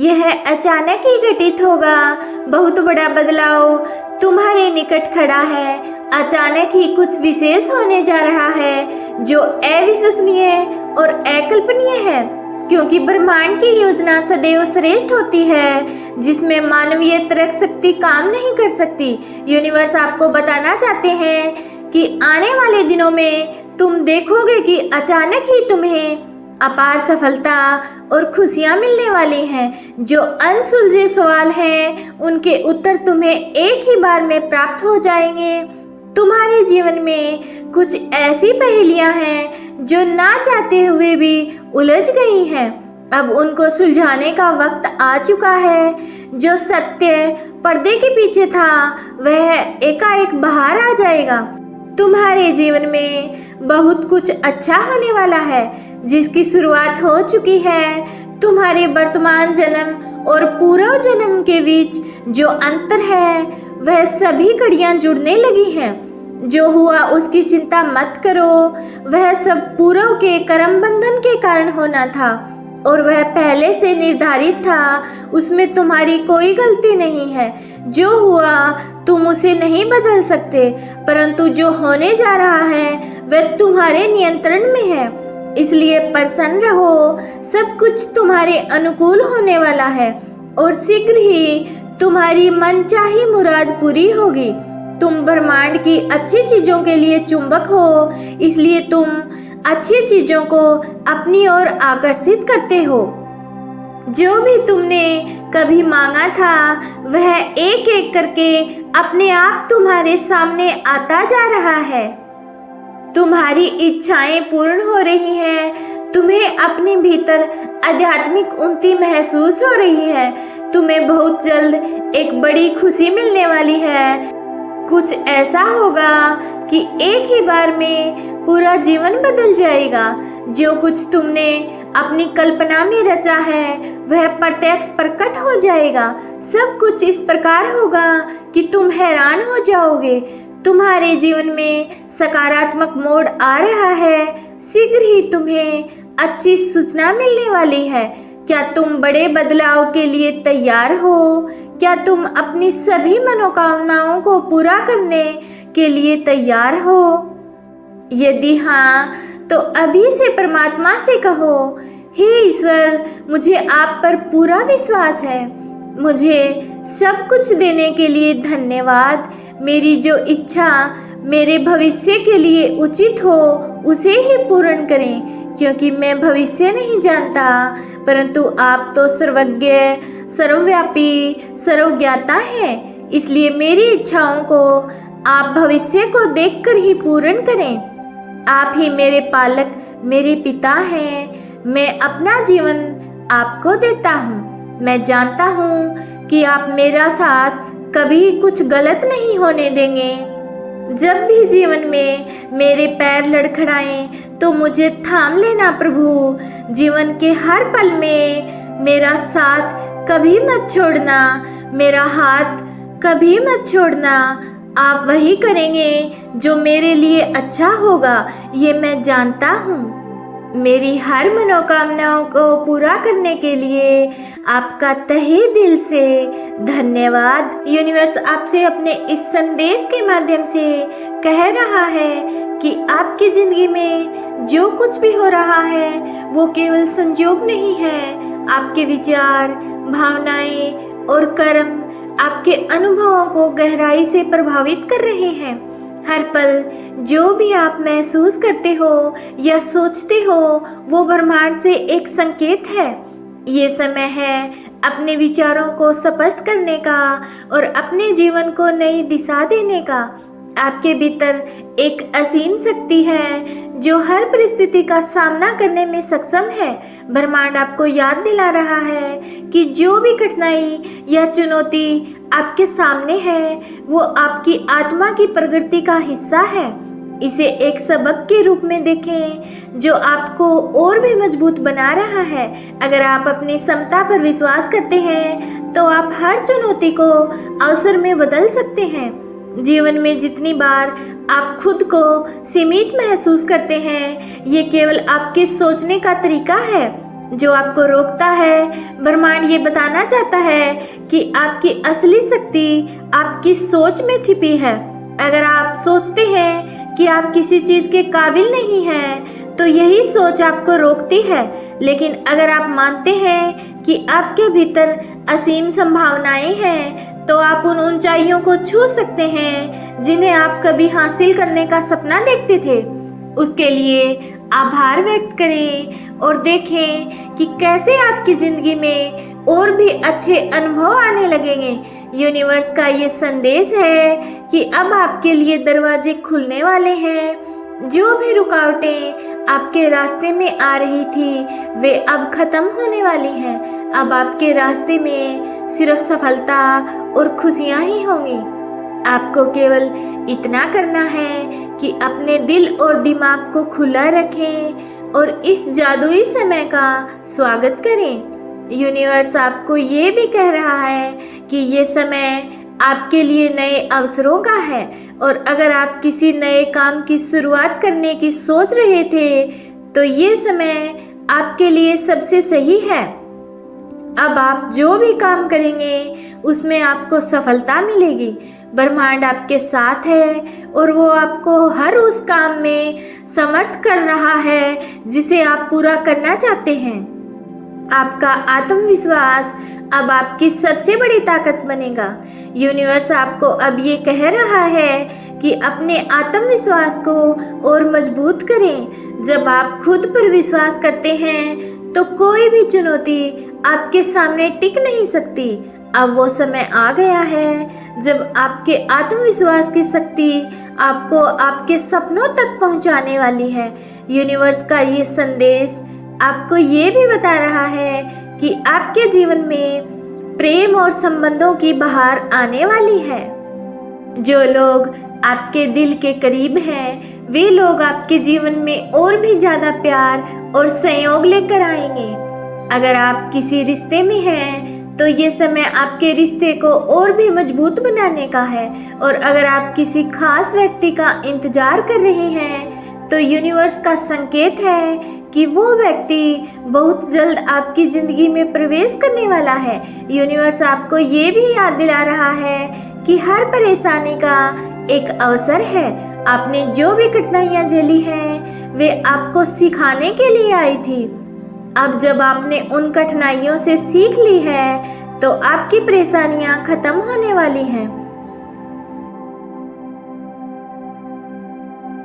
यह अचानक ही घटित होगा। बहुत बड़ा बदलाव तुम्हारे निकट खड़ा है। अचानक ही कुछ विशेष होने जा रहा है जो अविश्वसनीय और अकल्पनीय है, क्योंकि ब्रह्मांड की योजना सदैव श्रेष्ठ होती है जिसमें मानवीय तर्क शक्ति काम नहीं कर सकती। यूनिवर्स आपको बताना चाहते हैं कि आने वाले दिनों में तुम देखोगे कि अचानक ही तुम्हें अपार सफलता और खुशियां मिलने वाली हैं। जो अनसुलझे सवाल हैं उनके उत्तर तुम्हें एक ही बार में प्राप्त हो जाएंगे। तुम्हारे जीवन में कुछ ऐसी पहेलियां हैं जो ना चाहते हुए भी उलझ गई हैं। अब उनको सुलझाने का वक्त आ चुका है। जो सत्य पर्दे के पीछे था वह एकाएक बाहर आ जाएगा। तुम्हारे जीवन में बहुत कुछ अच्छा होने वाला है जिसकी शुरुआत हो चुकी है। तुम्हारे वर्तमान जन्म और पूर्व जन्म के बीच जो अंतर है वह सभी कड़ियां जुड़ने लगी हैं। जो हुआ उसकी चिंता मत करो, वह सब पूर्व के कर्म बंधन के कारण होना था और वह पहले से निर्धारित था। उसमें तुम्हारी कोई गलती नहीं है। जो हुआ तुम उसे नहीं बदल सकते, परंतु जो होने जा रहा है वह तुम्हारे नियंत्रण में है। इसलिए प्रसन्न रहो, सब कुछ तुम्हारे अनुकूल होने वाला है और शीघ्र ही तुम्हारी मनचाही मुराद पूरी होगी। तुम ब्रह्मांड की अच्छी चीजों के लिए चुंबक हो, इसलिए तुम अच्छी चीजों को अपनी ओर आकर्षित करते हो। जो भी तुमने कभी मांगा था वह एक एक करके अपने आप तुम्हारे सामने आता जा रहा है। तुम्हारी इच्छाएं पूर्ण हो रही हैं। तुम्हें अपने भीतर आध्यात्मिक उन्नति महसूस हो रही है। तुम्हें बहुत जल्द एक बड़ी खुशी मिलने वाली है। कुछ ऐसा होगा कि एक ही बार में पूरा जीवन बदल जाएगा। जो कुछ तुमने अपनी कल्पना में रचा है वह प्रत्यक्ष प्रकट हो जाएगा। सब कुछ इस प्रकार होगा कि तुम हैरान हो जाओगे। तुम्हारे जीवन में सकारात्मक मोड़ आ रहा है। शीघ्र ही तुम्हें अच्छी सूचना मिलने वाली है। क्या तुम बड़े बदलाव के लिए तैयार हो? क्या तुम अपनी सभी मनोकामनाओं को पूरा करने के लिए तैयार हो? यदि हाँ, तो अभी से परमात्मा से कहो, हे ईश्वर, मुझे आप पर पूरा विश्वास है। मुझे सब कुछ देने के लिए धन्यवाद। मेरी जो इच्छा मेरे भविष्य के लिए उचित हो उसे ही पूर्ण करें, क्योंकि मैं भविष्य नहीं जानता, परंतु आप तो सर्वज्ञ, सर्वव्यापी, सर्वज्ञाता हैं। इसलिए मेरी इच्छाओं को आप भविष्य को देखकर ही पूर्ण करें। आप ही मेरे पालक, मेरे पिता हैं। मैं अपना जीवन आपको देता हूँ। मैं जानता हूँ कि आप मेरा साथ कभी कुछ गलत नहीं होने देंगे। जब भी जीवन में मेरे पैर लड़खड़ाएं तो मुझे थाम लेना प्रभु। जीवन के हर पल में मेरा साथ कभी मत छोड़ना, मेरा हाथ कभी मत छोड़ना। आप वही करेंगे जो मेरे लिए अच्छा होगा, ये मैं जानता हूँ। मेरी हर मनोकामनाओं को पूरा करने के लिए आपका तहे दिल से धन्यवाद। यूनिवर्स आपसे अपने इस संदेश के माध्यम से कह रहा है कि आपकी जिंदगी में जो कुछ भी हो रहा है वो केवल संयोग नहीं है। आपके विचार, भावनाएं और कर्म आपके अनुभवों को गहराई से प्रभावित कर रहे हैं। हर पल जो भी आप महसूस करते हो या सोचते हो वो ब्रह्मांड से एक संकेत है। ये समय है अपने विचारों को स्पष्ट करने का और अपने जीवन को नई दिशा देने का। आपके भीतर एक असीम शक्ति है जो हर परिस्थिति का सामना करने में सक्षम है। ब्रह्मांड आपको याद दिला रहा है कि जो भी कठिनाई या चुनौती आपके सामने है वो आपकी आत्मा की प्रगति का हिस्सा है। इसे एक सबक के रूप में देखें जो आपको और भी मजबूत बना रहा है। अगर आप अपनी क्षमता पर विश्वास करते हैं तो आप हर चुनौती को अवसर में बदल सकते हैं। जीवन में जितनी बार आप खुद को सीमित महसूस करते हैं ये केवल आपके सोचने का तरीका है। जो आपको रोकता है। ब्रह्मांड ये बताना चाहता है कि आपकी असली शक्ति आपकी सोच में छिपी है। अगर आप सोचते हैं कि आप किसी चीज के काबिल नहीं हैं, तो यही सोच आपको रोकती है। लेकिन अगर आप मानते हैं कि आपके भीतर असीम संभावनाएं हैं, तो आप उन ऊंचाइयों को छू सकते हैं जिन्हें आप कभी हासिल करने का सपना देखते थे। उसके लिए आभार व्यक्त करें और देखें कि कैसे आपकी जिंदगी में और भी अच्छे अनुभव आने लगेंगे। यूनिवर्स का ये संदेश है कि अब आपके लिए दरवाजे खुलने वाले हैं। जो भी रुकावटें आपके रास्ते में आ रही थी, वे अब खत्म होने वाली हैं। अब आपके रास्ते में सिर्फ सफलता और खुशियां ही होंगी। आपको केवल इतना करना है कि अपने दिल और दिमाग को खुला रखें और इस जादुई समय का स्वागत करें। यूनिवर्स आपको ये भी कह रहा है कि ये समय आपके लिए नए अवसरों का है, और अगर आप किसी नए काम की शुरुआत करने की सोच रहे थे, तो ये समय आपके लिए सबसे सही है। अब आप जो भी काम करेंगे उसमें आपको सफलता मिलेगी। ब्रह्मांड आपके साथ है और वो आपको हर उस काम में समर्थ कर रहा है जिसे आप पूरा करना चाहते हैं। आपका आत्मविश्वास अब आपकी सबसे बड़ी ताकत बनेगा। यूनिवर्स आपको अब ये कह रहा है कि अपने आत्मविश्वास को और मजबूत करें। जब आप खुद पर विश्वास करते हैं तो कोई भी चुनौती आपके सामने टिक नहीं सकती। अब वो समय आ गया है जब आपके आत्मविश्वास की शक्ति आपको आपके सपनों तक पहुंचाने वाली है। यूनिवर्स का ये संदेश आपको ये भी बता रहा है कि आपके जीवन में प्रेम और संबंधों की बहार आने वाली है। जो लोग आपके दिल के करीब हैं, वे लोग आपके जीवन में और भी ज़्यादा प्यार और सहयोग लेकर आएंगे। अगर आप किसी रिश्ते में हैं, तो ये समय आपके रिश्ते को और भी मजबूत बनाने का है। और अगर आप किसी खास व्यक्ति का इंतजार कर रहे हैं, तो यूनिवर्स का संकेत है कि वो व्यक्ति बहुत जल्द आपकी ज़िंदगी में प्रवेश करने वाला है। यूनिवर्स आपको ये भी याद दिला रहा है कि हर परेशानी का एक अवसर है। आपने जो भी कठिनाइयाँ झेली हैं, वे आपको सिखाने के लिए आई थी। अब जब आपने उन कठिनाइयों से सीख ली है, तो आपकी परेशानियां खत्म होने वाली हैं।